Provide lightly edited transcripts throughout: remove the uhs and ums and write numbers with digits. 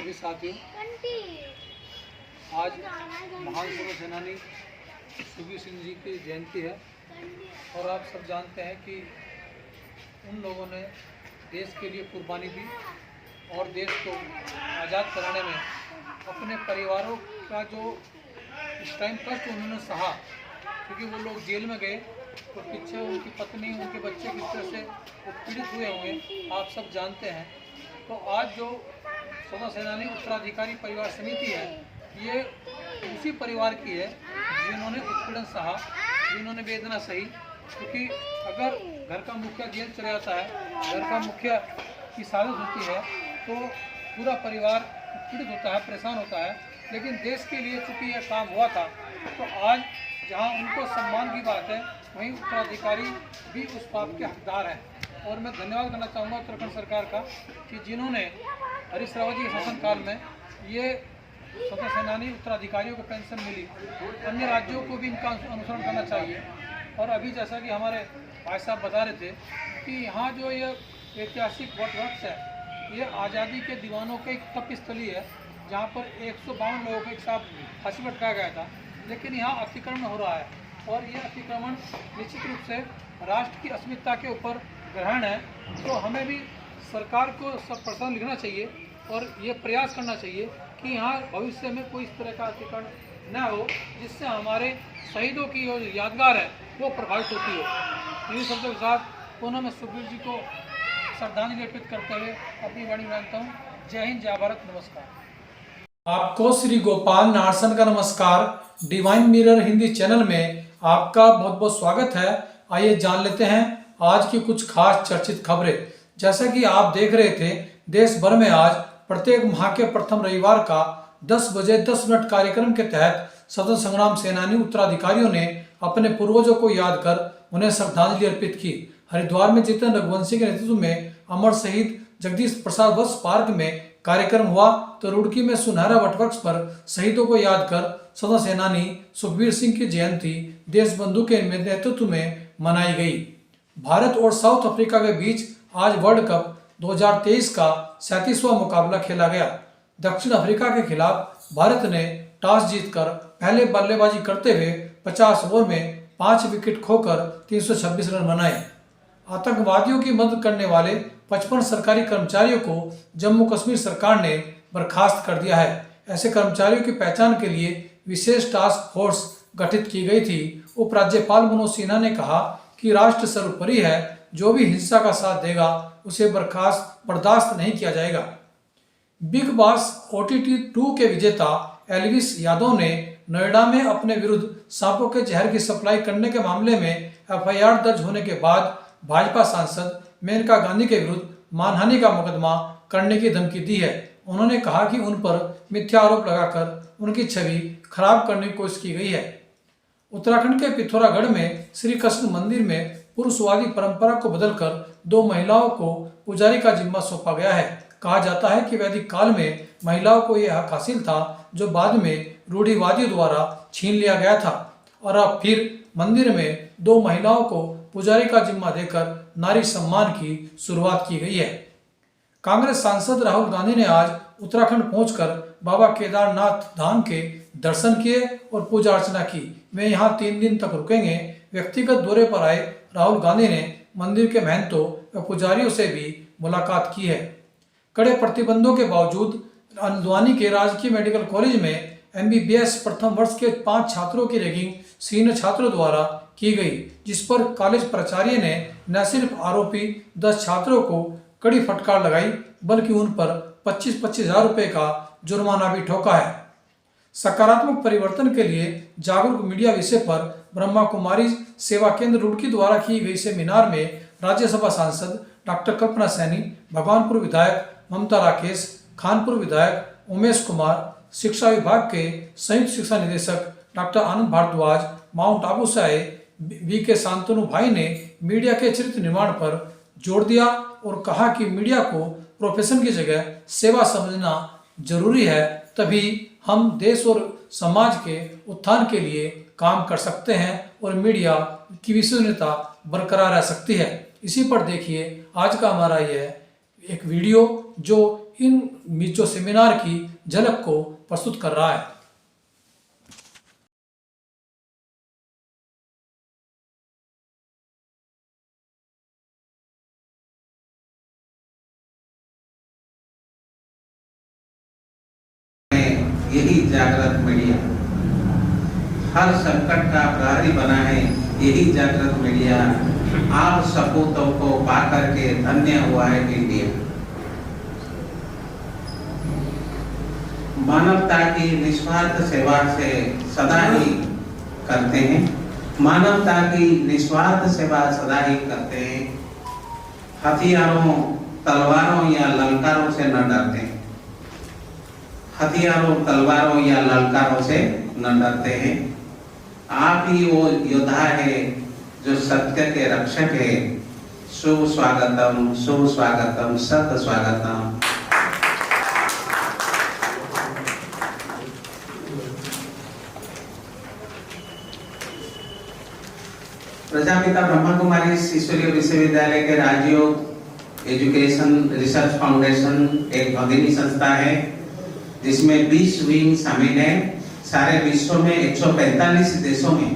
सभी साथियों, आज महान स्वतंत्रता सेनानी सुखबीर सिंह जी की जयंती है और आप सब जानते हैं कि उन लोगों ने देश के लिए कुर्बानी दी और देश को आज़ाद कराने में अपने परिवारों का जो इस टाइम कष्ट उन्होंने सहा, क्योंकि वो लोग जेल में गए तो पीछे उनकी पत्नी उनके बच्चे किस तरह से वो पीड़ित हुए होंगे आप सब जानते हैं। तो आज जो स्वतंत्रता सेनानी उत्तराधिकारी परिवार समिति है, ये उसी परिवार की है जिन्होंने उत्पीड़न सहा, जिन्होंने वेदना सही। क्योंकि अगर घर का मुखिया जेल चला जाता है, घर का मुखिया की शहादत होती है तो पूरा परिवार पीड़ित होता है, परेशान होता है। लेकिन देश के लिए चूँकि यह काम हुआ था तो आज जहाँ उनको सम्मान की बात है, वहीं उत्तराधिकारी भी उस बात के हकदार हैं। और मैं धन्यवाद करना चाहूँगा उत्तराखंड सरकार का कि जिन्होंने हरीश रावत जी के शासनकाल में ये स्वतंत्रता सेनानी उत्तराधिकारियों को पेंशन मिली, अन्य राज्यों को भी इनका अनुसरण करना चाहिए। और अभी जैसा कि हमारे भाई साहब बता रहे थे कि यहाँ जो ये ऐतिहासिक वटवृक्ष है, ये आज़ादी के दीवानों की एक तपस्थली है जहाँ पर 152 लोगों को एक साथ फांसी पर लटकाया गया था। लेकिन यहाँ अतिक्रमण हो रहा है और ये अतिक्रमण निश्चित रूप से राष्ट्र की अस्मिता के ऊपर ग्रहण है। तो हमें भी सरकार को सब प्रश्न लिखना चाहिए और ये प्रयास करना चाहिए कि यहाँ भविष्य में कोई इस तरह का अतिक्रमण न हो जिससे हमारे शहीदों की जो यादगार है वो प्रभावित होती हो। इन्हीं शब्दों के साथ पुनः मैं सुखबीर जी को श्रद्धांजलि अर्पित करते हुए अपनी वाणी मानता हूँ। जय हिंद, जय भारत, नमस्कार। आपको श्री गोपाल नारसन का नमस्कार। डिवाइन मिरर हिंदी चैनल में आपका बहुत बहुत स्वागत है। आइए जान लेते हैं आज की कुछ खास चर्चित खबरें। जैसा कि आप देख रहे थे, देश भर में आज प्रत्येक माह के प्रथम रविवार का 10 बजे 10 मिनट कार्यक्रम के तहत स्वतंत्रता संग्राम सेनानी उत्तराधिकारियों ने अपने पूर्वजों को याद कर उन्हें श्रद्धांजलि अर्पित की। हरिद्वार में जितेंद्र रघुवंशी के नेतृत्व में अमर शहीद जगदीश प्रसाद बस पार्क में कार्यक्रम हुआ तो रुड़की में सुनहरा वटवृक्ष पर शहीदों को याद कर स्वतंत्रता सेनानी सुखबीर सिंह की जयंती देशबंधु के नेतृत्व में मनाई गई। भारत और साउथ अफ्रीका के बीच आज वर्ल्ड कप 2023 का 37वां मुकाबला खेला गया। दक्षिण अफ्रीका के खिलाफ भारत ने टॉस जीतकर पहले बल्लेबाजी करते हुए 50 ओवर में 5 विकेट खोकर 326 रन बनाए। आतंकवादियों की मदद करने वाले 55 सरकारी कर्मचारियों को जम्मू कश्मीर सरकार ने बर्खास्त कर दिया है। ऐसे कर्मचारियों की पहचान के लिए विशेष टास्क फोर्स गठित की गई थी। उपराज्यपाल मनोज सिन्हा ने कहा कि राष्ट्र सर्वोपरि है, जो भी हिंसा का साथ देगा उसे बर्दाश्त नहीं किया जाएगा। बिग बॉस OTT 2 के विजेता एल्विस यादव ने नोएडा में अपने विरुद्ध सांपों के जहर की सप्लाई करने के मामले में FIR दर्ज होने के बाद भाजपा सांसद मेनका गांधी के विरुद्ध मानहानि का मुकदमा करने की धमकी दी है। उन्होंने कहा कि उन पर मिथ्या आरोप लगाकर उनकी छवि खराब करने की कोशिश की गई है। उत्तराखंड के पिथौरागढ़ में श्री कृष्ण मंदिर में पुरुषवादी परंपरा को बदलकर 2 महिलाओं को पुजारी का जिम्मा सौंपा गया है। कहा जाता है कि वैदिक काल में महिलाओं को यह हक हासिल था जो बाद में रूढ़िवादियों द्वारा छीन लिया गया था और अब फिर मंदिर में 2 महिलाओं को पुजारी का जिम्मा देकर नारी सम्मान की शुरुआत की गई है। कांग्रेस सांसद राहुल गांधी ने आज उत्तराखंड पहुंचकर बाबा केदारनाथ धाम के दर्शन किए और पूजा अर्चना की। वे यहां 3 दिन तक रुकेंगे। व्यक्तिगत दौरे पर आए राहुल गांधी ने मंदिर के महंतों व पुजारियों से भी मुलाकात की है। कड़े प्रतिबंधों के बावजूद हल्द्वानी के राजकीय मेडिकल कॉलेज में MBBS प्रथम वर्ष के 5 छात्रों की रैगिंग सीनियर छात्रों द्वारा की गई, जिस पर कॉलेज प्राचार्य ने न सिर्फ आरोपी 10 छात्रों को कड़ी फटकार लगाई बल्कि उन पर 25-25 हजार रुपये का जुर्माना भी ठोका है। सकारात्मक परिवर्तन के लिए जागरूक मीडिया विषय पर ब्रह्मा कुमारी सेवा केंद्र रुड़की द्वारा की गई सेमिनार में राज्यसभा सांसद डॉक्टर कल्पना सैनी, भगवानपुर विधायक ममता राकेश, खानपुर विधायक उमेश कुमार, शिक्षा विभाग के संयुक्त शिक्षा निदेशक डॉक्टर आनंद भारद्वाज, माउंट आबू से आए VK शांतनु भाई ने मीडिया के चरित्र निर्माण पर जोर दिया और कहा कि मीडिया को प्रोफेशन की जगह सेवा समझना जरूरी है, तभी हम देश और समाज के उत्थान के लिए काम कर सकते हैं और मीडिया की विश्वसनीयता बरकरार रह सकती है। इसी पर देखिए आज का हमारा यह एक वीडियो जो इन मिजो सेमिनार की झलक को प्रस्तुत कर रहा है। यही जागृत मीडिया हर संकट का प्रहरी बना है। यही जागृत मीडिया आप सपूतों को पा करके धन्य हुआ है इंडिया। मानवता की निस्वार्थ सेवा से सदा ही करते हैं। मानवता की निस्वार्थ सेवा सदा ही करते हैं। हथियारों, तलवारों या ललकारों से न डरते हैं। हथियारों, तलवारों या ललकारों से न डरते हैं। आप ही वो योद्धा है जो सत्य के रक्षक है। सुस्वागतम, सुस्वागतम, सत स्वागतम। प्रजापिता ब्रह्मा कुमारी ईश्वरीय विश्वविद्यालय के राजयोग एजुकेशन रिसर्च फाउंडेशन एक भगिनी संस्था है जिसमें 20 विंग शामिल है। सारे विश्व में 145 देशों में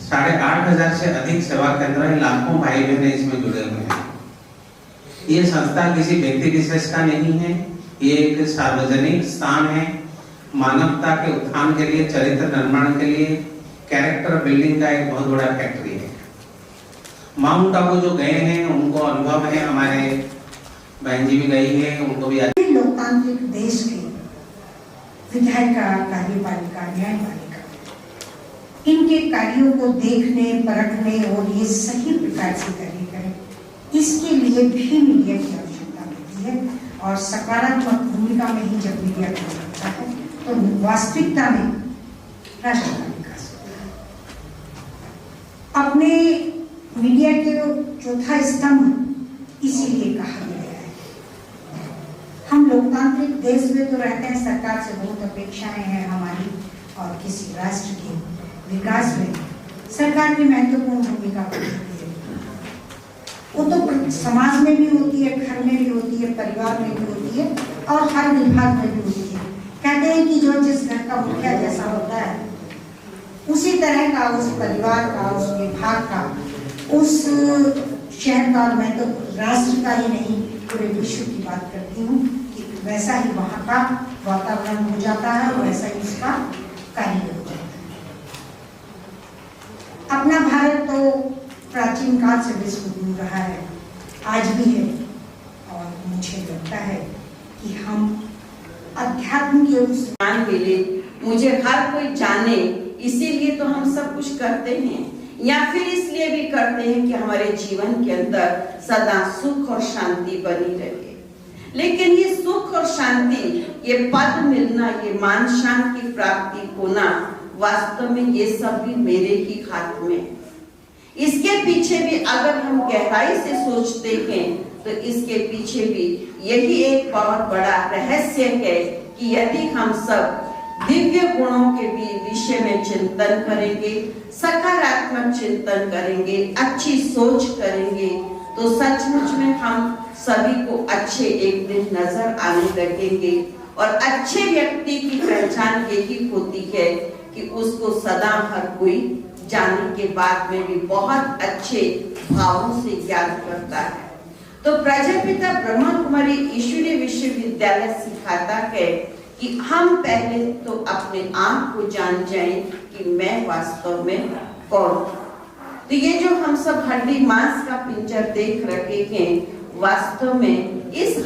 8,500 से अधिक सेवा केंद्र है। लाखों भाई बहन इसमें जुड़े हुए हैं। ये संस्था किसी व्यक्ति विशेष का नहीं है, ये एक सार्वजनिक स्थान है। मानवता के उत्थान के लिए, चरित्र निर्माण के लिए, कैरेक्टर बिल्डिंग का एक बहुत बड़ा फैक्ट्री है। माउंट आबू जो गए हैं उनको अनुभव है, हमारे बहन जी भी गई है, उनको भी लोकतांत्रिक देश के विधायिका, कार्यपालिका, न्यायपालिका इनके कार्यों को देखने, परखने और ये सही प्रकार से कार्य करें, इसके लिए भी मीडिया की आवश्यकता होती है। और सकारात्मक भूमिका में ही जब मीडिया काम करता है तो वास्तविकता में राष्ट्र का विकास होता है। अपने मीडिया के चौथा स्तंभ इसीलिए कहा गया है। हम लोकतांत्रिक देश में तो रहते हैं, सरकार से बहुत अपेक्षाएं हैं हमारी, और किसी राष्ट्र के विकास में सरकार की महत्वपूर्ण भूमिका होती है। वो तो समाज में भी होती है, घर में भी होती है, परिवार में भी होती है और हर विभाग में भी होती है। कहते हैं कि जो जिस घर का मुखिया जैसा होता है उसी तरह का उस परिवार का, उस विभाग का, उस शहर का, मैं तो राष्ट्र का ही नहीं पूरे विश्व की बात करती हूँ कि वैसा ही वहाँ का वातावरण हो जाता है और वैसा ही उसका कार्य हो जाता है। अपना भारत तो प्राचीन काल से विश्व गुरु रहा है, आज भी है, और मुझे लगता है कि हम अध्यात्म के उस ज्ञान मिले, मुझे हर कोई जाने, इसीलिए तो हम सब कुछ करते हैं, या फिर इसलिए भी करते हैं कि हमारे जीवन के अंदर सदा सुख और शांति बनी रहे। लेकिन ये सुख और शांति, ये पद मिलना, ये मान शान की प्राप्ति होना, वास्तव में ये सब भी मेरे ही हाथ में। इसके पीछे भी अगर हम गहराई से सोचते हैं तो इसके पीछे भी यही एक बहुत बड़ा रहस्य है कि यदि हम सब दिव्य गुणों के भी विषय में चिंतन करेंगे, सकारात्मक चिंतन करेंगे, अच्छी सोच करेंगे, तो सचमुच में हम सभी को अच्छे एक दिन नजर आने लगेंगे। और अच्छे व्यक्ति की पहचान यही होती है कि उसको सदा हर कोई जाने के बाद में भी बहुत अच्छे भावों से याद करता है। तो प्रजापिता ब्रह्मा कुमारी ईश्वरीय विश्वविद्यालय सिखाता है कि हम पहले तो अपने आप को जान जाएं कि मैं वास्तव में कौन हूं। तो ये जो हम सब हड्डी मांस का पिंजर देख रहे हैं, वास्तव में इस